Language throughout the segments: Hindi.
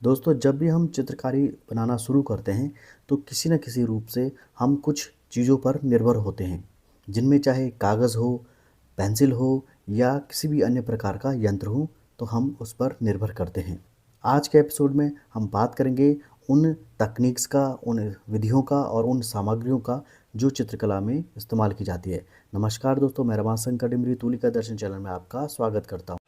दोस्तों, जब भी हम चित्रकारी बनाना शुरू करते हैं तो किसी न किसी रूप से हम कुछ चीज़ों पर निर्भर होते हैं, जिनमें चाहे कागज़ हो, पेंसिल हो या किसी भी अन्य प्रकार का यंत्र हो, तो हम उस पर निर्भर करते हैं। आज के एपिसोड में हम बात करेंगे उन तकनीक्स का, उन विधियों का और उन सामग्रियों का जो चित्रकला में इस्तेमाल की जाती है। नमस्कार दोस्तों, मैं रमाशंकर डिमरी तुलिका दर्शन चैनल में आपका स्वागत करता हूँ।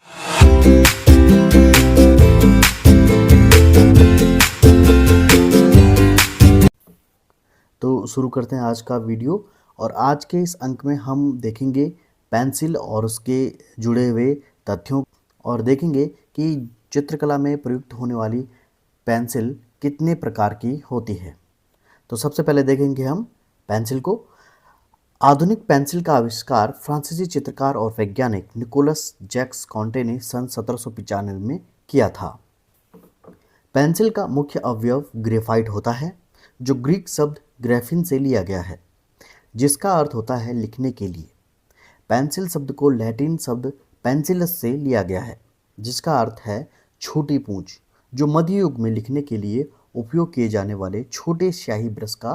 तो शुरू करते हैं आज का वीडियो। और आज के इस अंक में हम देखेंगे पेंसिल और उसके जुड़े हुए तथ्यों और देखेंगे कि चित्रकला में प्रयुक्त होने वाली पेंसिल कितने प्रकार की होती है। तो सबसे पहले देखेंगे हम पेंसिल को। आधुनिक पेंसिल का आविष्कार फ्रांसीसी चित्रकार और वैज्ञानिक निकोलस जैक्स कॉन्टे ने सन 1795 में किया था। पेंसिल का मुख्य अवयव ग्रेफाइट होता है, जो ग्रीक शब्द ग्रेफिन से लिया गया है, जिसका अर्थ होता है लिखने के लिए। पेंसिल शब्द को लैटिन शब्द पेंसिलस से लिया गया है, जिसका अर्थ है छोटी पूंछ, जो मध्य युग में लिखने के लिए उपयोग किए जाने वाले छोटे स्याही ब्रश का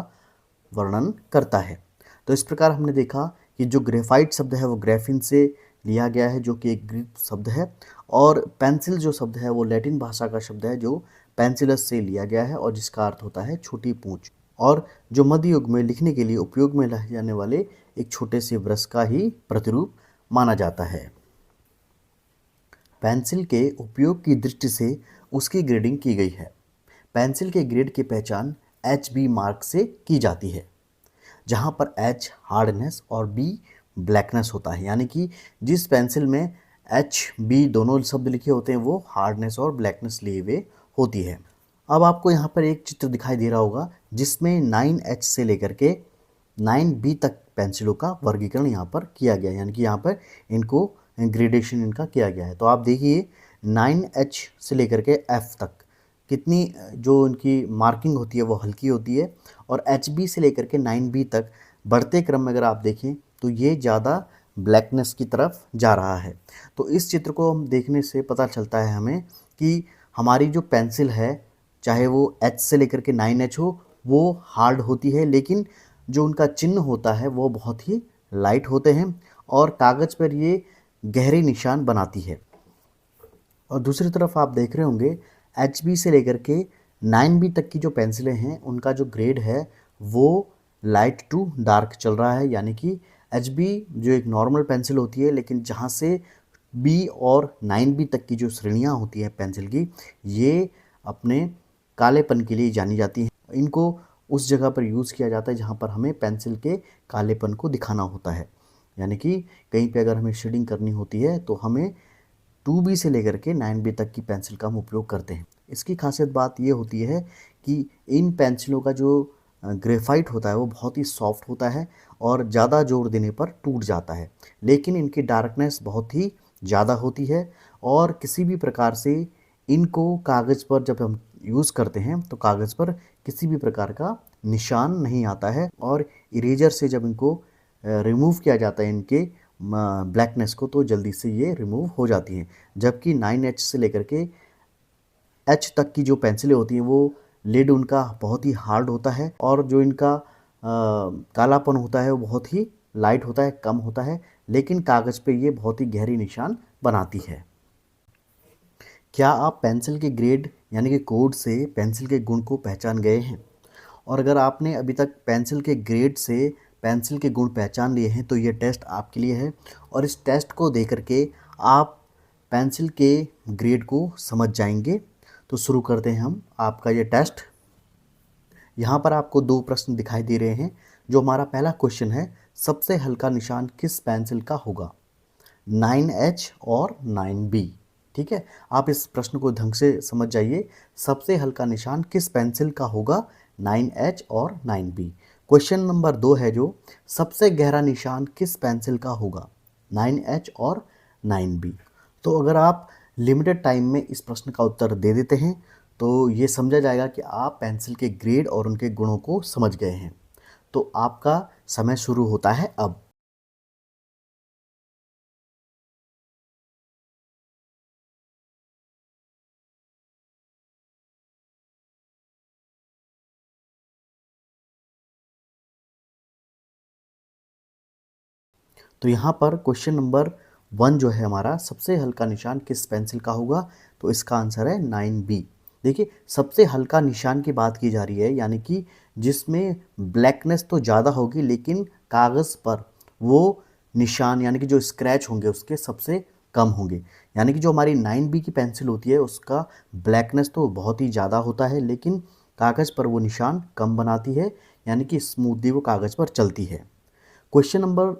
वर्णन करता है। तो इस प्रकार हमने देखा कि जो ग्रेफाइट शब्द है वो ग्रेफिन से लिया गया है, जो कि एक ग्रीक शब्द है, और पेंसिल जो शब्द है वो लैटिन भाषा का शब्द है जो पेंसिलस से लिया गया है और जिसका अर्थ होता है छोटी पूंछ, और जो मध्य युग में लिखने के लिए उपयोग में लाए जाने वाले एक छोटे से ब्रश का ही प्रतिरूप माना जाता है। पेंसिल के उपयोग की दृष्टि से उसकी ग्रेडिंग की गई है। पेंसिल के ग्रेड की पहचान HB मार्क से की जाती है, जहाँ पर H हार्डनेस और B ब्लैकनेस होता है। यानी कि जिस पेंसिल में HB दोनों शब्द लिखे होते हैं वो हार्डनेस और ब्लैकनेस लिए हुए होती है। अब आपको यहाँ पर एक चित्र दिखाई दे रहा होगा जिसमें 9H से लेकर के 9B तक पेंसिलों का वर्गीकरण यहाँ पर किया गया है, यानी कि यहाँ पर इनको ग्रेडेशन इनका किया गया है। तो आप देखिए 9H से लेकर के F तक कितनी जो इनकी मार्किंग होती है वो हल्की होती है, और HB से लेकर के 9B तक बढ़ते क्रम में अगर आप देखें तो ये ज़्यादा ब्लैकनेस की तरफ जा रहा है। तो इस चित्र को हम देखने से पता चलता है हमें कि हमारी जो पेंसिल है, चाहे वो H से लेकर के 9H हो, वो हार्ड होती है, लेकिन जो उनका चिन्ह होता है वो बहुत ही लाइट होते हैं और कागज़ पर ये गहरे निशान बनाती है। और दूसरी तरफ आप देख रहे होंगे HB से लेकर के 9B तक की जो पेंसिलें हैं उनका जो ग्रेड है वो लाइट टू डार्क चल रहा है। यानी कि HB जो एक नॉर्मल पेंसिल होती है, लेकिन जहाँ से B और 9B तक की जो श्रेणियाँ होती है पेंसिल की, ये अपने कालेपन के लिए जानी जाती हैं। इनको उस जगह पर यूज़ किया जाता है जहाँ पर हमें पेंसिल के कालेपन को दिखाना होता है। यानी कि कहीं पे अगर हमें शेडिंग करनी होती है तो हमें 2B से लेकर के 9B तक की पेंसिल का हम उपयोग करते हैं। इसकी खासियत बात ये होती है कि इन पेंसिलों का जो ग्रेफाइट होता है वो बहुत ही सॉफ्ट होता है और ज़्यादा जोर देने पर टूट जाता है, लेकिन इनकी डार्कनेस बहुत ही ज़्यादा होती है और किसी भी प्रकार से इनको कागज़ पर जब हम यूज़ करते हैं तो कागज़ पर किसी भी प्रकार का निशान नहीं आता है, और इरेजर से जब इनको रिमूव किया जाता है इनके ब्लैकनेस को, तो जल्दी से ये रिमूव हो जाती हैं। जबकि 9H से लेकर के H तक की जो पेंसिलें होती हैं वो लिड उनका बहुत ही हार्ड होता है और जो इनका कालापन होता है वो बहुत ही लाइट होता है, कम होता है, लेकिन कागज़ पे ये बहुत ही गहरी निशान बनाती है। क्या आप पेंसिल के ग्रेड यानी कि कोड से पेंसिल के गुण को पहचान गए हैं? और अगर आपने अभी तक पेंसिल के ग्रेड से पेंसिल के गुण पहचान लिए हैं तो ये टेस्ट आपके लिए है, और इस टेस्ट को दे करके आप पेंसिल के ग्रेड को समझ जाएंगे। तो शुरू करते हैं हम आपका ये टेस्ट। यहाँ पर आपको दो प्रश्न दिखाई दे रहे हैं। जो हमारा पहला क्वेश्चन है, सबसे हल्का निशान किस पेंसिल का होगा? 9H और 9B। ठीक है, आप इस प्रश्न को ढंग से समझ जाइए। सबसे हल्का निशान किस पेंसिल का होगा? 9H और 9B। क्वेश्चन नंबर 2 है जो, सबसे गहरा निशान किस पेंसिल का होगा? 9H और 9B। तो अगर आप लिमिटेड टाइम में इस प्रश्न का उत्तर दे देते हैं तो ये समझा जाएगा कि आप पेंसिल के ग्रेड और उनके गुणों को समझ गए हैं। तो आपका समय शुरू होता है अब। तो यहाँ पर क्वेश्चन नंबर 1 जो है हमारा, सबसे हल्का निशान किस पेंसिल का होगा, तो इसका आंसर है 9B। देखिए सबसे हल्का निशान की बात की जा रही है, यानी कि जिसमें ब्लैकनेस तो ज़्यादा होगी लेकिन कागज़ पर वो निशान यानी कि जो स्क्रैच होंगे उसके सबसे कम होंगे। यानी कि जो हमारी 9B की पेंसिल होती है उसका ब्लैकनेस तो बहुत ही ज़्यादा होता है लेकिन कागज़ पर वो निशान कम बनाती है, यानी कि स्मूथली वो कागज़ पर चलती है। क्वेश्चन नंबर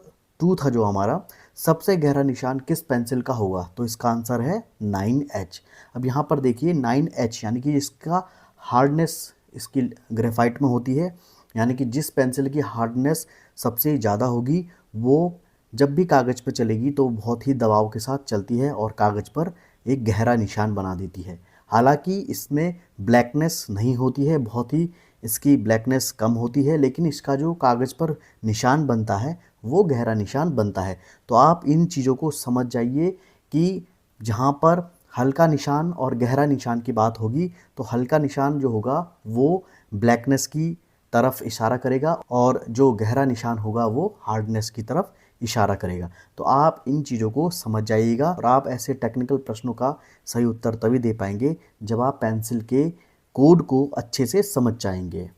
2 था जो हमारा, सबसे गहरा निशान किस पेंसिल का होगा, तो इसका आंसर है 9H। अब यहाँ पर देखिए 9H यानी कि इसका हार्डनेस इसकी ग्रेफाइट में होती है, यानी कि जिस पेंसिल की हार्डनेस सबसे ज़्यादा होगी वो जब भी कागज़ पर चलेगी तो बहुत ही दबाव के साथ चलती है और कागज़ पर एक गहरा निशान बना देती है। हालांकि इसमें ब्लैकनेस नहीं होती है, बहुत ही इसकी ब्लैकनेस कम होती है, लेकिन इसका जो कागज़ पर निशान बनता है वो गहरा निशान बनता है। तो आप इन चीज़ों को समझ जाइए कि जहाँ पर हल्का निशान और गहरा निशान की बात होगी तो हल्का निशान जो होगा वो ब्लैकनेस की तरफ इशारा करेगा और जो गहरा निशान होगा वो हार्डनेस की तरफ इशारा करेगा। तो आप इन चीज़ों को समझ जाइएगा और आप ऐसे टेक्निकल प्रश्नों का सही उत्तर तभी दे पाएंगे जब आप पेंसिल के कोड को अच्छे से समझ जाएंगे।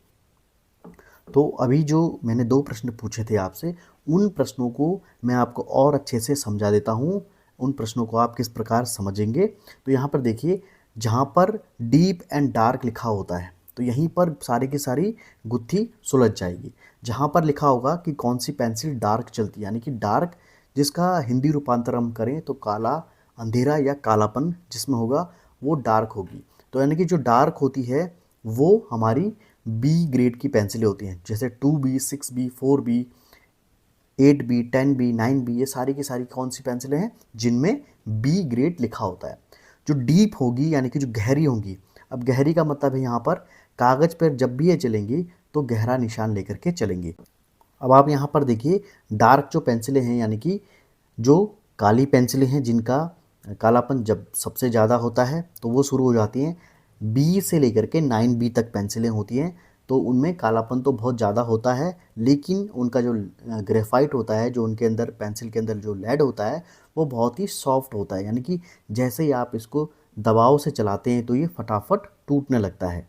तो अभी जो मैंने 2 प्रश्न पूछे थे आपसे, उन प्रश्नों को मैं आपको और अच्छे से समझा देता हूँ। उन प्रश्नों को आप किस प्रकार समझेंगे, तो यहाँ पर देखिए जहाँ पर डीप एंड डार्क लिखा होता है तो यहीं पर सारी की सारी गुत्थी सुलझ जाएगी। जहाँ पर लिखा होगा कि कौन सी पेंसिल डार्क चलती है, यानी कि डार्क जिसका हिंदी रूपांतर हम करें तो काला, अंधेरा या कालापन जिसमें होगा वो डार्क होगी। तो यानी कि जो डार्क होती है वो हमारी बी ग्रेड की पेंसिलें होती हैं, जैसे 2B, 6B, 4B, 8B, 10B, 9B, ये सारी की सारी कौन सी पेंसिलें हैं जिनमें बी ग्रेड लिखा होता है। जो डीप होगी यानी कि जो गहरी होंगी, अब गहरी का मतलब है यहाँ पर कागज़ पर जब भी ये चलेंगी तो गहरा निशान लेकर के चलेंगी। अब आप यहाँ पर देखिए डार्क जो पेंसिलें हैं यानी कि जो काली पेंसिलें हैं जिनका कालापन जब सबसे ज़्यादा होता है तो वो शुरू हो जाती हैं बी से लेकर के 9B तक पेंसिलें होती हैं, तो उनमें कालापन तो बहुत ज़्यादा होता है लेकिन उनका जो ग्रेफाइट होता है, जो उनके अंदर पेंसिल के अंदर जो लेड होता है वो बहुत ही सॉफ्ट होता है, यानी कि जैसे ही आप इसको दबाव से चलाते हैं तो ये फटाफट टूटने लगता है।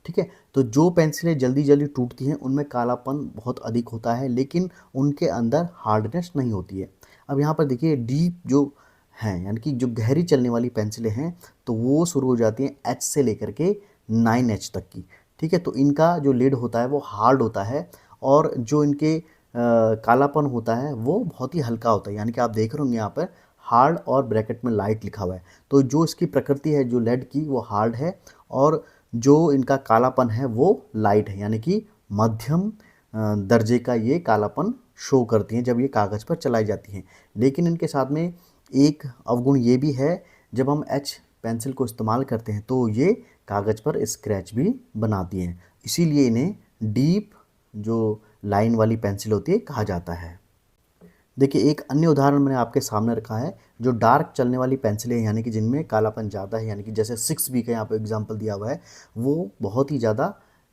ठीक है, तो जो पेंसिलें जल्दी जल्दी टूटती हैं उनमें कालापन बहुत अधिक होता है लेकिन उनके अंदर हार्डनेस नहीं होती है। अब यहाँ पर देखिए डीप जो हैं यानी कि जो गहरी चलने वाली पेंसिलें हैं तो वो शुरू हो जाती हैं H से लेकर के 9H तक की। ठीक है, तो इनका जो लिड होता है वो हार्ड होता है और जो इनके कालापन होता है वो बहुत ही हल्का होता है, यानी कि आप देख रहे होंगे यहाँ पर हार्ड और ब्रैकेट में लाइट लिखा हुआ है। तो जो इसकी प्रकृति है जो लेड की वो हार्ड है और जो इनका कालापन है वो लाइट है, यानी कि मध्यम दर्जे का ये कालापन शो करती हैं जब ये कागज़ पर चलाई जाती हैं। लेकिन इनके साथ में एक अवगुण ये भी है, जब हम H पेंसिल को इस्तेमाल करते हैं तो ये कागज़ पर स्क्रैच भी बनाती हैं, इसीलिए इन्हें डीप जो लाइन वाली पेंसिल होती है कहा जाता है। देखिए एक अन्य उदाहरण मैंने आपके सामने रखा है, जो डार्क चलने वाली पेंसिलें हैं यानी कि जिनमें कालापन ज़्यादा है, यानी कि जैसे 6B का यहाँ पे एग्जांपल दिया हुआ है, वो बहुत ही ज़्यादा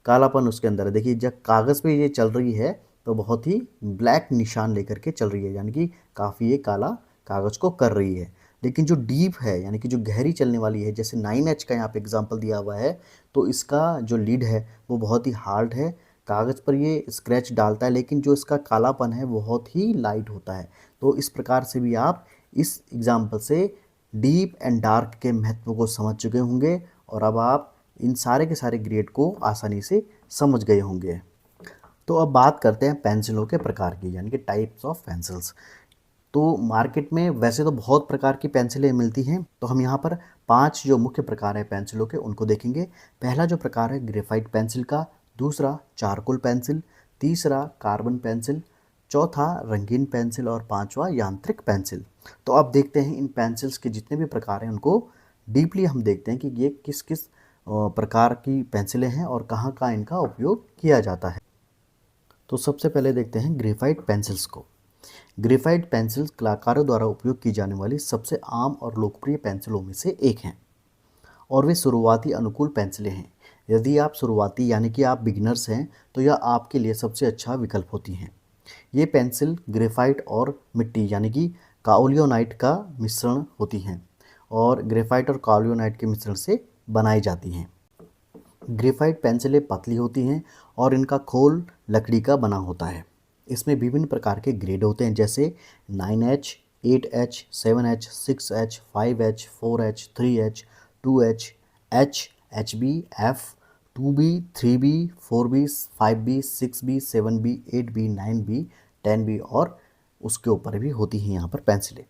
कालापन उसके अंदर है। देखिए जब कागज़ पे ये चल रही है तो बहुत ही ब्लैक निशान लेकर के चल रही है, यानी कि काफ़ी ये काला कागज़ को कर रही है। लेकिन जो डीप है यानी कि जो गहरी चलने वाली है, जैसे 9H का यहाँ पे एग्जांपल दिया हुआ है, तो इसका जो लीड है वो बहुत ही हार्ड है, कागज़ पर ये स्क्रैच डालता है लेकिन जो इसका कालापन है बहुत ही लाइट होता है। तो इस प्रकार से भी आप इस एग्जांपल से डीप एंड डार्क के महत्व को समझ चुके होंगे और अब आप इन सारे के सारे ग्रेड को आसानी से समझ गए होंगे। तो अब बात करते हैं पेंसिलों के प्रकार की, यानी कि टाइप्स ऑफ पेंसिल्स। तो मार्केट में वैसे तो बहुत प्रकार की पेंसिलें मिलती हैं, तो हम यहाँ पर 5 जो मुख्य प्रकार हैं पेंसिलों के उनको देखेंगे। पहला जो प्रकार है ग्रेफाइट पेंसिल का, दूसरा चारकोल पेंसिल, तीसरा कार्बन पेंसिल, चौथा रंगीन पेंसिल और पांचवा यांत्रिक पेंसिल। तो अब देखते हैं इन पेंसिल्स के जितने भी प्रकार हैं उनको डीपली हम देखते हैं कि ये किस किस प्रकार की पेंसिलें हैं और कहाँ कहाँ इनका उपयोग किया जाता है। तो सबसे पहले देखते हैं ग्रेफाइट पेंसिल्स को। ग्रेफाइट पेंसिल्स कलाकारों द्वारा उपयोग की जाने वाली सबसे आम और लोकप्रिय पेंसिलों में से एक हैं और वे शुरुआती अनुकूल पेंसिलें हैं। यदि आप शुरुआती यानी कि आप बिगिनर्स हैं तो यह आपके लिए सबसे अच्छा विकल्प होती हैं। ये पेंसिल ग्रेफाइट और मिट्टी यानी कि काओलियोनाइट का मिश्रण होती हैं और ग्रेफाइट और काओलियोनाइट के मिश्रण से बनाई जाती हैं। ग्रेफाइट पेंसिलें पतली होती हैं और इनका खोल लकड़ी का बना होता है। इसमें विभिन्न प्रकार के ग्रेड होते हैं जैसे 9H, 8H, 7H, 6H, 5H, 4H, 3H, 2H, H, HB, F, 2B, 3B, 4B, 5B, 6B, 7B, 8B, 9B, 10B और उसके ऊपर भी होती हैं यहाँ पर पेंसिलें।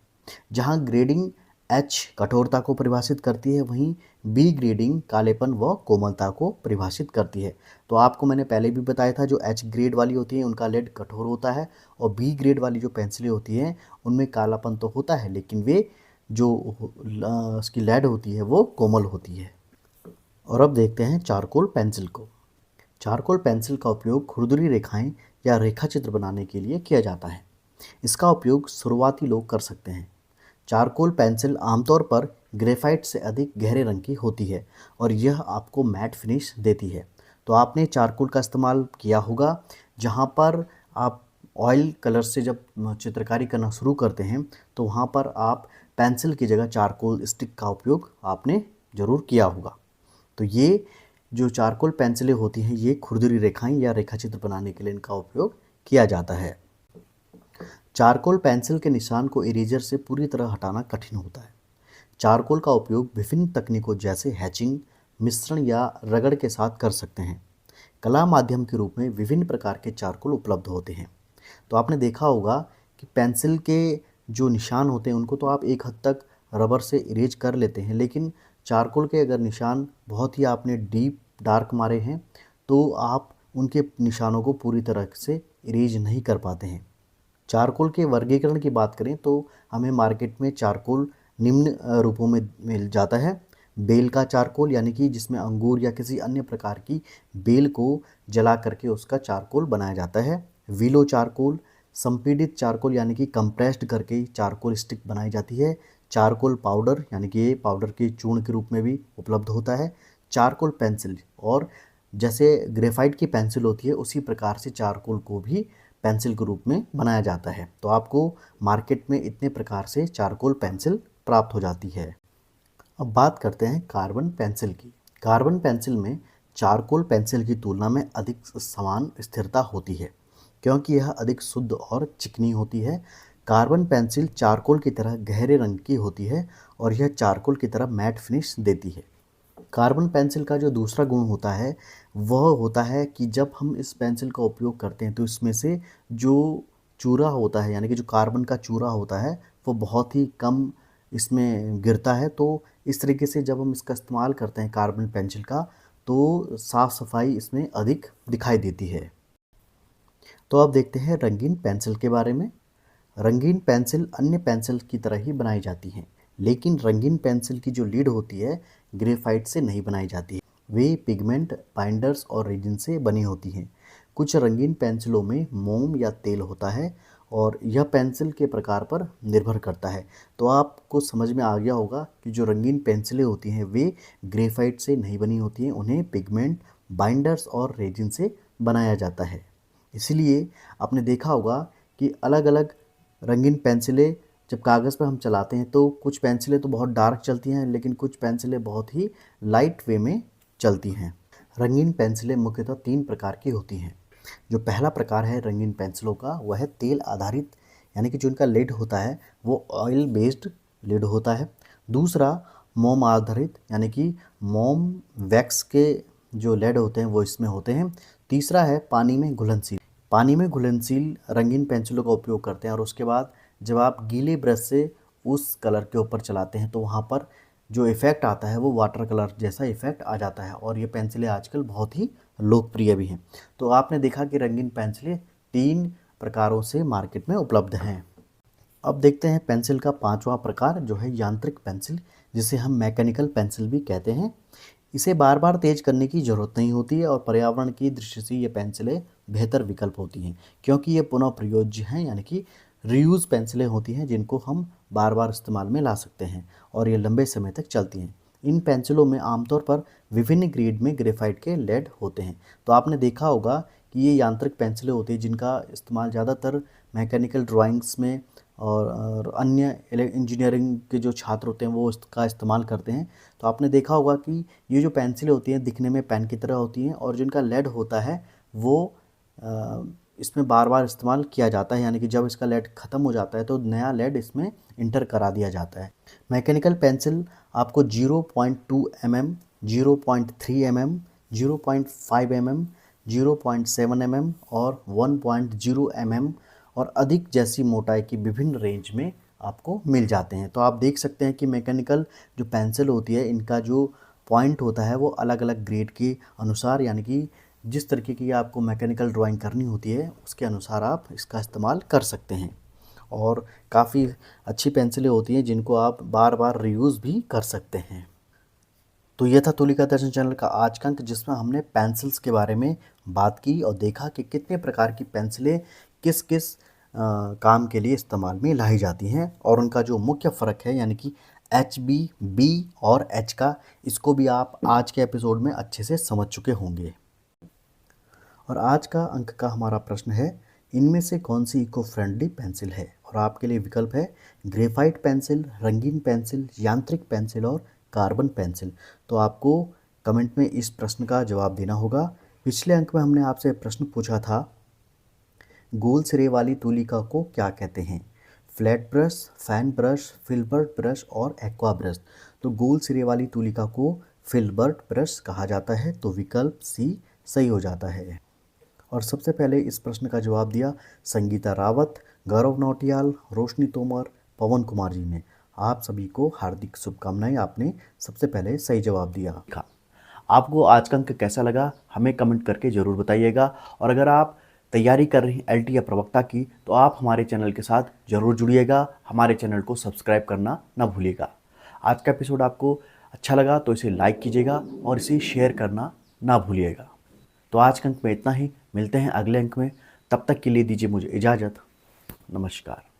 जहाँ ग्रेडिंग एच कठोरता को परिभाषित करती है, वहीं बी ग्रेडिंग कालेपन व कोमलता को परिभाषित करती है। तो आपको मैंने पहले भी बताया था, जो एच ग्रेड वाली होती है उनका लेड कठोर होता है और बी ग्रेड वाली जो पेंसिलें होती हैं उनमें कालापन तो होता है, लेकिन वे जो उसकी लेड होती है वो कोमल होती है। और अब देखते हैं चारकोल पेंसिल को। चारकोल पेंसिल का उपयोग खुरदुरी रेखाएं या रेखा चित्र बनाने के लिए किया जाता है। इसका उपयोग शुरुआती लोग कर सकते हैं। चारकोल पेंसिल आमतौर पर ग्रेफाइट से अधिक गहरे रंग की होती है और यह आपको मैट फिनिश देती है। तो आपने चारकोल का इस्तेमाल किया होगा, जहाँ पर आप ऑयल कलर से जब चित्रकारी करना शुरू करते हैं तो वहाँ पर आप पेंसिल की जगह चारकोल स्टिक का उपयोग आपने ज़रूर किया होगा। तो ये जो चारकोल पेंसिलें होती हैं ये खुरदुरी रेखाएं या रेखाचित्र बनाने के लिए इनका उपयोग किया जाता है। चारकोल पेंसिल के निशान को इरेजर से पूरी तरह हटाना कठिन होता है। चारकोल का उपयोग विभिन्न तकनीकों जैसे हैचिंग, मिश्रण या रगड़ के साथ कर सकते हैं। कला माध्यम के रूप में विभिन्न प्रकार के चारकोल उपलब्ध होते हैं। तो आपने देखा होगा कि पेंसिल के जो निशान होते हैं उनको तो आप एक हद तक रबर से इरेज कर लेते हैं, लेकिन चारकोल के अगर निशान बहुत ही आपने डीप डार्क मारे हैं तो आप उनके निशानों को पूरी तरह से इरेज नहीं कर पाते हैं। चारकोल के वर्गीकरण की बात करें तो हमें मार्केट में चारकोल निम्न रूपों में मिल जाता है। बेल का चारकोल यानी कि जिसमें अंगूर या किसी अन्य प्रकार की बेल को जला करके उसका चारकोल बनाया जाता है। विलो चारकोल, संपीड़ित चारकोल यानी कि कंप्रेस्ड करके चारकोल स्टिक बनाई जाती है। चारकोल पाउडर यानी कि ये पाउडर के चूर्ण के रूप में भी उपलब्ध होता है। चारकोल पेंसिल, और जैसे ग्रेफाइट की पेंसिल होती है उसी प्रकार से चारकोल को भी पेंसिल के रूप में बनाया जाता है। तो आपको मार्केट में इतने प्रकार से चारकोल पेंसिल प्राप्त हो जाती है। अब बात करते हैं कार्बन पेंसिल की। कार्बन पेंसिल में चारकोल पेंसिल की तुलना में अधिक समान स्थिरता होती है क्योंकि यह अधिक शुद्ध और चिकनी होती है। कार्बन पेंसिल चारकोल की तरह गहरे रंग की होती है और यह चारकोल की तरह मैट फिनिश देती है। कार्बन पेंसिल का जो दूसरा गुण होता है वह होता है कि जब हम इस पेंसिल का उपयोग करते हैं तो इसमें से जो चूरा होता है यानी कि जो कार्बन का चूरा होता है वो बहुत ही कम इसमें गिरता है। तो इस तरीके से जब हम इसका इस्तेमाल करते हैं कार्बन पेंसिल का तो साफ़ सफाई इसमें अधिक दिखाई देती है। तो अब देखते हैं रंगीन पेंसिल के बारे में। रंगीन पेंसिल अन्य पेंसिल की तरह ही बनाई जाती हैं, लेकिन रंगीन पेंसिल की जो लीड होती है ग्रेफाइट से नहीं बनाई जाती है। वे पिगमेंट, बाइंडर्स और रेजिन से बनी होती हैं। कुछ रंगीन पेंसिलों में मोम या तेल होता है और यह पेंसिल के प्रकार पर निर्भर करता है। तो आपको समझ में आ गया होगा कि जो रंगीन पेंसिलें होती हैं वे ग्रेफाइट से नहीं बनी होती हैं, उन्हें पिगमेंट, बाइंडर्स और रेजिन से बनाया जाता है। इसीलिए आपने देखा होगा कि अलग अलग रंगीन पेंसिलें जब कागज़ पर हम चलाते हैं तो कुछ पेंसिलें तो बहुत डार्क चलती हैं, लेकिन कुछ पेंसिलें बहुत ही लाइट वे में चलती हैं। रंगीन पेंसिलें मुख्यतः 3 प्रकार की होती हैं। जो पहला प्रकार है रंगीन पेंसिलों का वह है तेल आधारित, यानी कि जो इनका लिड होता है वो ऑयल बेस्ड लिड होता है। दूसरा मोम आधारित, यानी कि मोम वैक्स के जो लेड होते हैं वो इसमें होते हैं। तीसरा है पानी में घुलनशील। पानी में घुलनशील रंगीन पेंसिलों का उपयोग करते हैं और उसके बाद जब आप गीले ब्रश से उस कलर के ऊपर चलाते हैं तो वहाँ पर जो इफ़ेक्ट आता है वो वाटर कलर जैसा इफ़ेक्ट आ जाता है और ये पेंसिलें आजकल बहुत ही लोकप्रिय भी हैं। तो आपने देखा कि रंगीन पेंसिलें 3 प्रकारों से मार्केट में उपलब्ध हैं। अब देखते हैं पेंसिल का 5वां प्रकार जो है यांत्रिक पेंसिल, जिसे हम मैकेनिकल पेंसिल भी कहते हैं। इसे बार बार तेज करने की ज़रूरत नहीं होती है और पर्यावरण की दृष्टि से ये पेंसिलें बेहतर विकल्प होती हैं क्योंकि ये पुनः प्रयोज्य हैं, यानी कि रीयूज़ पेंसिलें होती हैं जिनको हम बार बार इस्तेमाल में ला सकते हैं और ये लंबे समय तक चलती हैं। इन पेंसिलों में आमतौर पर विभिन्न ग्रेड में ग्रेफाइट के लेड होते हैं। तो आपने देखा होगा कि ये यांत्रिक पेंसिलें होती हैं जिनका इस्तेमाल ज़्यादातर मैकेनिकल ड्राइंग्स में और अन्य इंजीनियरिंग के जो छात्र होते हैं वो इसका इस्तेमाल करते हैं। तो आपने देखा होगा कि ये जो पेंसिलें होती हैं दिखने में पेन की तरह होती हैं और जिनका लेड होता है वो इसमें बार बार इस्तेमाल किया जाता है, यानी कि जब इसका लेड ख़त्म हो जाता है तो नया लेड इसमें इंटर करा दिया जाता है। मैकेनिकल पेंसिल आपको 0.2 mm, 0.3 mm, 0.5 mm, 0.7 mm और 1.0 mm और अधिक जैसी मोटाई की विभिन्न रेंज में आपको मिल जाते हैं। तो आप देख सकते हैं कि मैकेनिकल जो पेंसिल होती है इनका जो पॉइंट होता है वो अलग अलग ग्रेड के अनुसार, यानी कि जिस तरीके की आपको मैकेनिकल ड्राइंग करनी होती है उसके अनुसार आप इसका इस्तेमाल कर सकते हैं। और काफ़ी अच्छी पेंसिलें होती हैं जिनको आप बार बार रीयूज़ भी कर सकते हैं। तो ये था तुलिका दर्शन चैनल का आज का अंक, जिसमें हमने पेंसिल्स के बारे में बात की और देखा कि कितने प्रकार की पेंसिलें किस किस काम के लिए इस्तेमाल में लाई जाती हैं और उनका जो मुख्य फ़र्क है यानी कि HB, B और H का, इसको भी आप आज के एपिसोड में अच्छे से समझ चुके होंगे। और आज का अंक का हमारा प्रश्न है, इनमें से कौन सी इको फ्रेंडली पेंसिल है? और आपके लिए विकल्प है ग्रेफाइट पेंसिल, रंगीन पेंसिल, यांत्रिक पेंसिल और कार्बन पेंसिल। तो आपको कमेंट में इस प्रश्न का जवाब देना होगा। पिछले अंक में हमने आपसे प्रश्न पूछा था, गोल सिरे वाली तुलिका को क्या कहते हैं? Flat brush, fan brush, filbert brush और एक्वा ब्रश। तो गोल सिरे वाली तुलिका को फिल्बर्ट ब्रश कहा जाता है, तो विकल्प सी सही हो जाता है। और सबसे पहले इस प्रश्न का जवाब दिया संगीता रावत, गौरव नौटियाल, रोशनी तोमर, पवन कुमार जी ने। आप सभी को हार्दिक शुभकामनाएं, आपने सबसे पहले सही जवाब दिया। आपको आज का अंक कैसा लगा हमें कमेंट करके ज़रूर बताइएगा। और अगर आप तैयारी कर रही हैं LT या प्रवक्ता की, तो आप हमारे चैनल के साथ ज़रूर जुड़िएगा, हमारे चैनल को सब्सक्राइब करना ना भूलिएगा। आज का एपिसोड आपको अच्छा लगा तो इसे लाइक कीजिएगा और इसे शेयर करना ना भूलिएगा। तो आज के अंक में इतना ही, मिलते हैं अगले अंक में, तब तक के लिए दीजिए मुझे इजाज़त। नमस्कार।